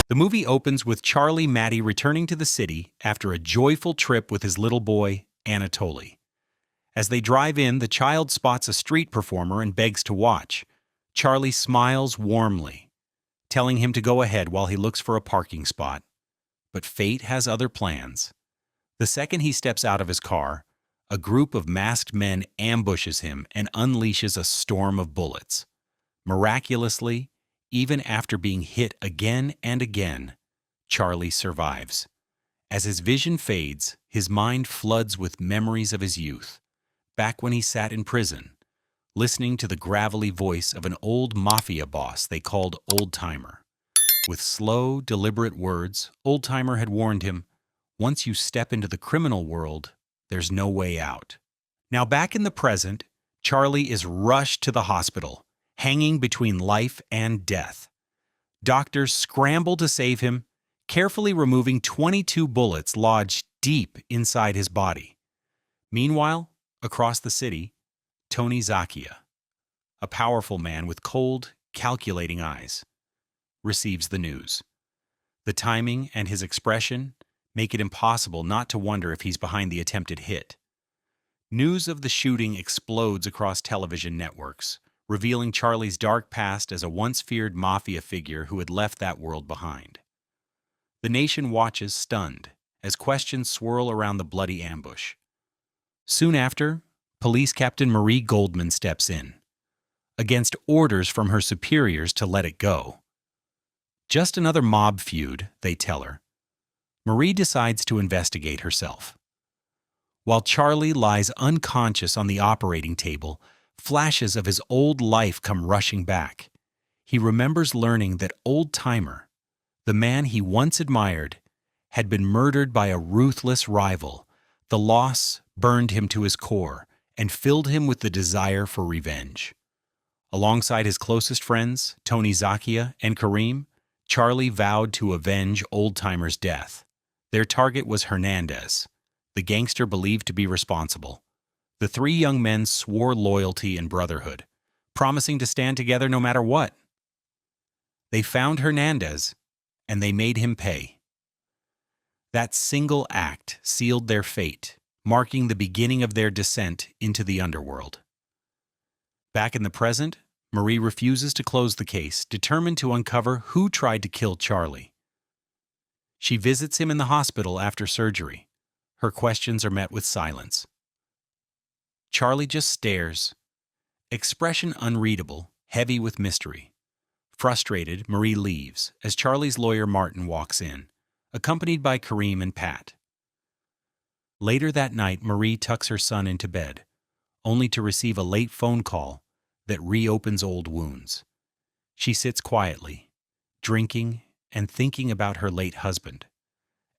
The movie opens with Maddie returning to the city after a joyful trip with his little boy, Anatoly. As they drive in, the child spots a street performer and begs to watch. Charlie smiles warmly, telling him to go ahead while he looks for a parking spot. But fate has other plans. The second he steps out of his car, a group of masked men ambushes him and unleashes a storm of bullets. Miraculously, even after being hit again and again, Charlie survives. As his vision fades, his mind floods with memories of his youth, back when he sat in prison, listening to the gravelly voice of an old mafia boss they called Old Timer. With slow, deliberate words, Old Timer had warned him, "Once you step into the criminal world, there's no way out." Now back in the present, Charlie is rushed to the hospital, hanging between life and death. Doctors scramble to save him, carefully removing 22 bullets lodged deep inside his body. Meanwhile, across the city, Tony Zakia, a powerful man with cold, calculating eyes, receives the news. The timing and his expression make it impossible not to wonder if he's behind the attempted hit. News of the shooting explodes across television networks, revealing Charlie's dark past as a once-feared mafia figure who had left that world behind. The nation watches stunned as questions swirl around the bloody ambush. Soon after, Police Captain Marie Goldman steps in, against orders from her superiors to let it go. Just another mob feud, they tell her. Marie decides to investigate herself. While Charlie lies unconscious on the operating table, flashes of his old life come rushing back. He remembers learning that Old Timer, the man he once admired, had been murdered by a ruthless rival. The loss burned him to his core and filled him with the desire for revenge. Alongside his closest friends, Tony Zakia and Kareem, Charlie vowed to avenge Old Timer's death. Their target was Hernandez, the gangster believed to be responsible. The three young men swore loyalty and brotherhood, promising to stand together no matter what. They found Hernandez, and they made him pay. That single act sealed their fate, marking the beginning of their descent into the underworld. Back in the present, Marie refuses to close the case, determined to uncover who tried to kill Charlie. She visits him in the hospital after surgery. Her questions are met with silence. Charlie just stares, expression unreadable, heavy with mystery. Frustrated, Marie leaves as Charlie's lawyer Martin walks in, accompanied by Kareem and Pat. Later that night, Marie tucks her son into bed, only to receive a late phone call that reopens old wounds. She sits quietly, drinking and thinking about her late husband.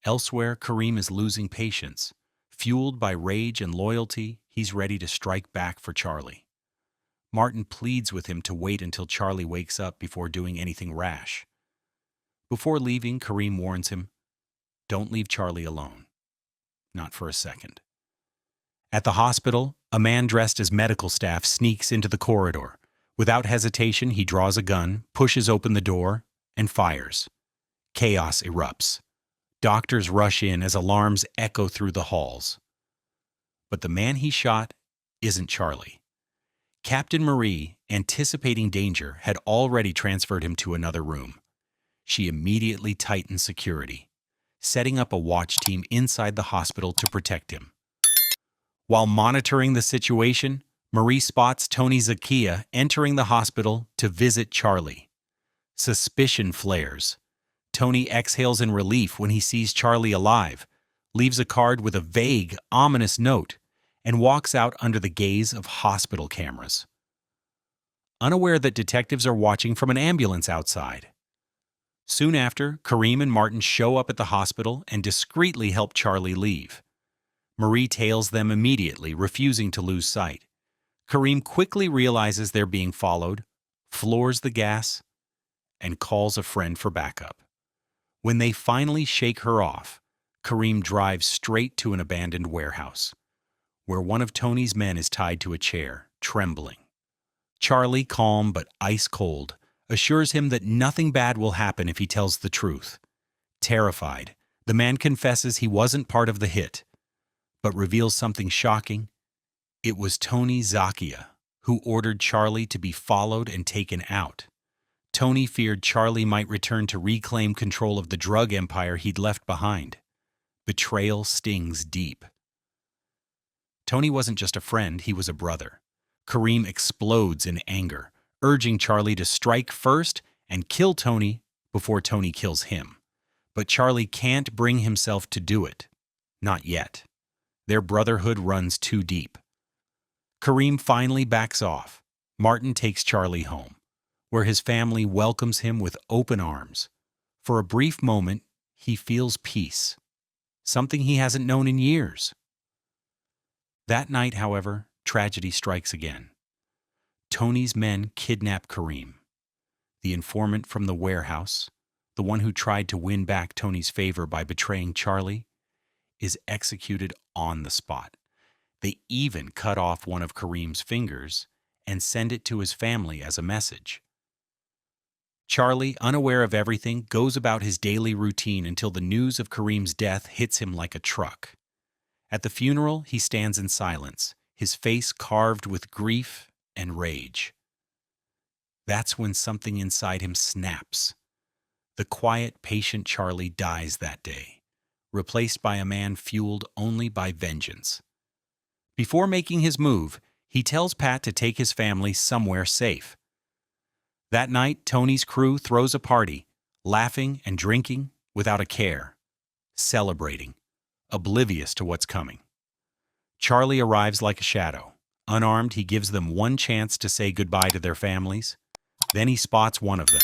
Elsewhere, Kareem is losing patience. Fueled by rage and loyalty, he's ready to strike back for Charlie. Martin pleads with him to wait until Charlie wakes up before doing anything rash. Before leaving, Kareem warns him, "Don't leave Charlie alone. Not for a second." At the hospital, a man dressed as medical staff sneaks into the corridor. Without hesitation, he draws a gun, pushes open the door, and fires. Chaos erupts. Doctors rush in as alarms echo through the halls. But the man he shot isn't Charlie. Captain Marie, anticipating danger, had already transferred him to another room. She immediately tightened security, setting up a watch team inside the hospital to protect him. While monitoring the situation, Marie spots Tony Zakia entering the hospital to visit Charlie. Suspicion flares. Tony exhales in relief when he sees Charlie alive, leaves a card with a vague, ominous note, and walks out under the gaze of hospital cameras. Unaware that detectives are watching from an ambulance outside. Soon after, Kareem and Martin show up at the hospital and discreetly help Charlie leave. Marie tails them immediately, refusing to lose sight. Kareem quickly realizes they're being followed, floors the gas, and calls a friend for backup. When they finally shake her off, Kareem drives straight to an abandoned warehouse, where one of Tony's men is tied to a chair, trembling. Charlie, calm but ice cold, assures him that nothing bad will happen if he tells the truth. Terrified, the man confesses he wasn't part of the hit, but reveals something shocking. It was Tony Zacchia who ordered Charlie to be followed and taken out. Tony feared Charlie might return to reclaim control of the drug empire he'd left behind. Betrayal stings deep. Tony wasn't just a friend, he was a brother. Kareem explodes in anger, urging Charlie to strike first and kill Tony before Tony kills him. But Charlie can't bring himself to do it. Not yet. Their brotherhood runs too deep. Kareem finally backs off. Martin takes Charlie home, where his family welcomes him with open arms. For a brief moment, he feels peace, something he hasn't known in years. That night, however, tragedy strikes again. Tony's men kidnap Kareem. The informant from the warehouse, the one who tried to win back Tony's favor by betraying Charlie, is executed on the spot. They even cut off one of Kareem's fingers and send it to his family as a message. Charlie, unaware of everything, goes about his daily routine until the news of Kareem's death hits him like a truck. At the funeral, he stands in silence, his face carved with grief and rage. That's when something inside him snaps. The quiet, patient Charlie dies that day, replaced by a man fueled only by vengeance. Before making his move, he tells Pat to take his family somewhere safe. That night, Tony's crew throws a party, laughing and drinking without a care, celebrating, oblivious to what's coming. Charlie arrives like a shadow. Unarmed, he gives them one chance to say goodbye to their families. Then he spots one of them,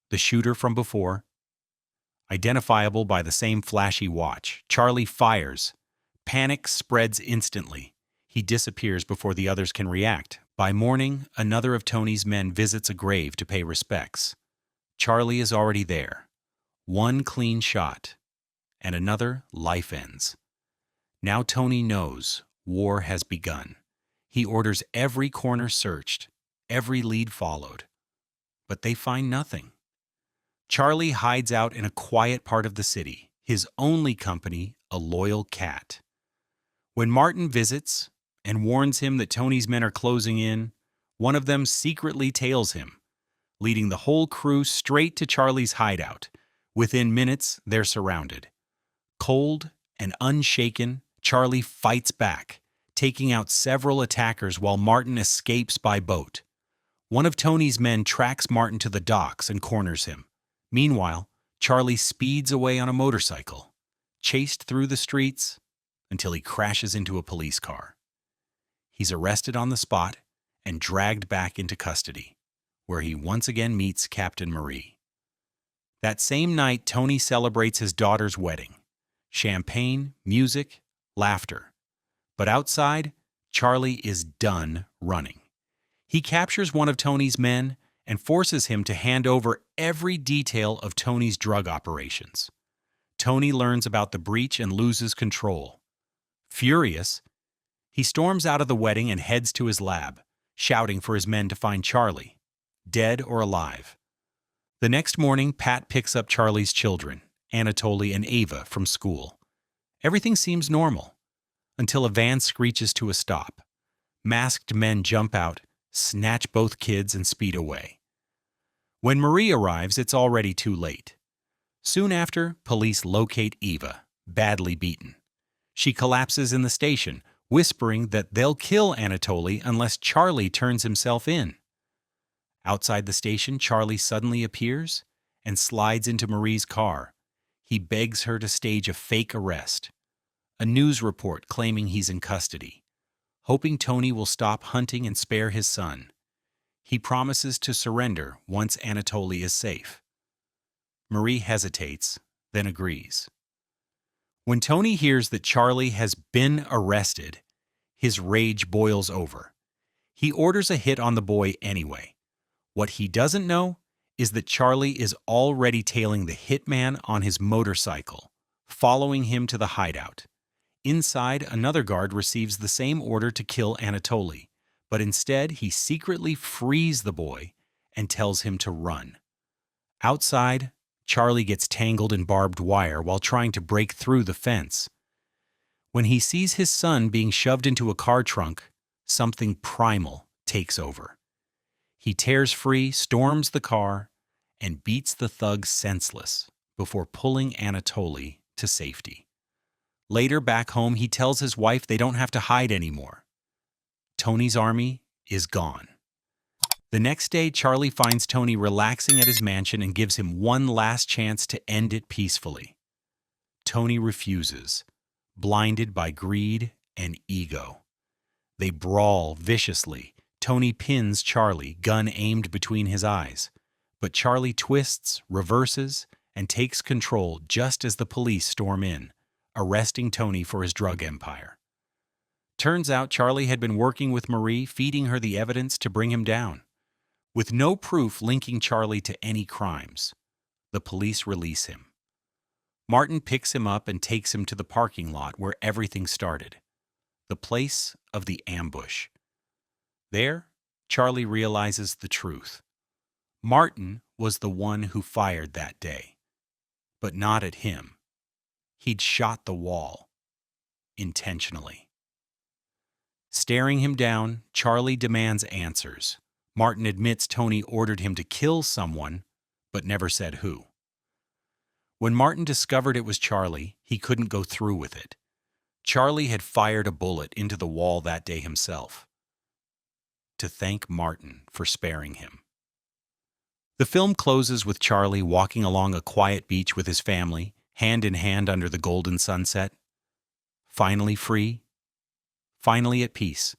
the shooter from before. Identifiable by the same flashy watch, Charlie fires. Panic spreads instantly. He disappears before the others can react. By morning, another of Tony's men visits a grave to pay respects. Charlie is already there. One clean shot, and another life ends. Now Tony knows war has begun. He orders every corner searched, every lead followed. But they find nothing. Charlie hides out in a quiet part of the city, his only company, a loyal cat. When Martin visits and warns him that Tony's men are closing in, one of them secretly tails him, leading the whole crew straight to Charlie's hideout. Within minutes, they're surrounded. Cold and unshaken, Charlie fights back, taking out several attackers while Martin escapes by boat. One of Tony's men tracks Martin to the docks and corners him. Meanwhile, Charlie speeds away on a motorcycle, chased through the streets until he crashes into a police car. He's arrested on the spot and dragged back into custody, where he once again meets Captain Marie. That same night, Tony celebrates his daughter's wedding. Champagne, music, laughter. But outside, Charlie is done running. He captures one of Tony's men and forces him to hand over every detail of Tony's drug operations. Tony learns about the breach and loses control. Furious, he storms out of the wedding and heads to his lab, shouting for his men to find Charlie, dead or alive. The next morning, Pat picks up Charlie's children, Anatoly and Ava, from school. Everything seems normal, until a van screeches to a stop. Masked men jump out, snatch both kids, and speed away. When Marie arrives, it's already too late. Soon after, police locate Eva, badly beaten. She collapses in the station, whispering that they'll kill Anatoly unless Charlie turns himself in. Outside the station, Charlie suddenly appears and slides into Marie's car. He begs her to stage a fake arrest, a news report claiming he's in custody, hoping Tony will stop hunting and spare his son. He promises to surrender once Anatoly is safe. Marie hesitates, then agrees. When Tony hears that Charlie has been arrested, his rage boils over. He orders a hit on the boy anyway. What he doesn't know is that Charlie is already tailing the hitman on his motorcycle, following him to the hideout. Inside, another guard receives the same order to kill Anatoly, but instead he secretly frees the boy and tells him to run. Outside, Charlie gets tangled in barbed wire while trying to break through the fence. When he sees his son being shoved into a car trunk, something primal takes over. He tears free, storms the car, and beats the thug senseless before pulling Anatoly to safety. Later, back home, he tells his wife they don't have to hide anymore. Tony's army is gone. The next day, Charlie finds Tony relaxing at his mansion and gives him one last chance to end it peacefully. Tony refuses, blinded by greed and ego. They brawl viciously. Tony pins Charlie, gun aimed between his eyes. But Charlie twists, reverses, and takes control just as the police storm in, arresting Tony for his drug empire. Turns out Charlie had been working with Marie, feeding her the evidence to bring him down. With no proof linking Charlie to any crimes, the police release him. Martin picks him up and takes him to the parking lot where everything started, the place of the ambush. There, Charlie realizes the truth. Martin was the one who fired that day, but not at him. He'd shot the wall, intentionally. Staring him down, Charlie demands answers. Martin admits Tony ordered him to kill someone, but never said who. When Martin discovered it was Charlie, he couldn't go through with it. Charlie had fired a bullet into the wall that day himself, to thank Martin for sparing him. The film closes with Charlie walking along a quiet beach with his family, hand in hand under the golden sunset. Finally free, finally at peace.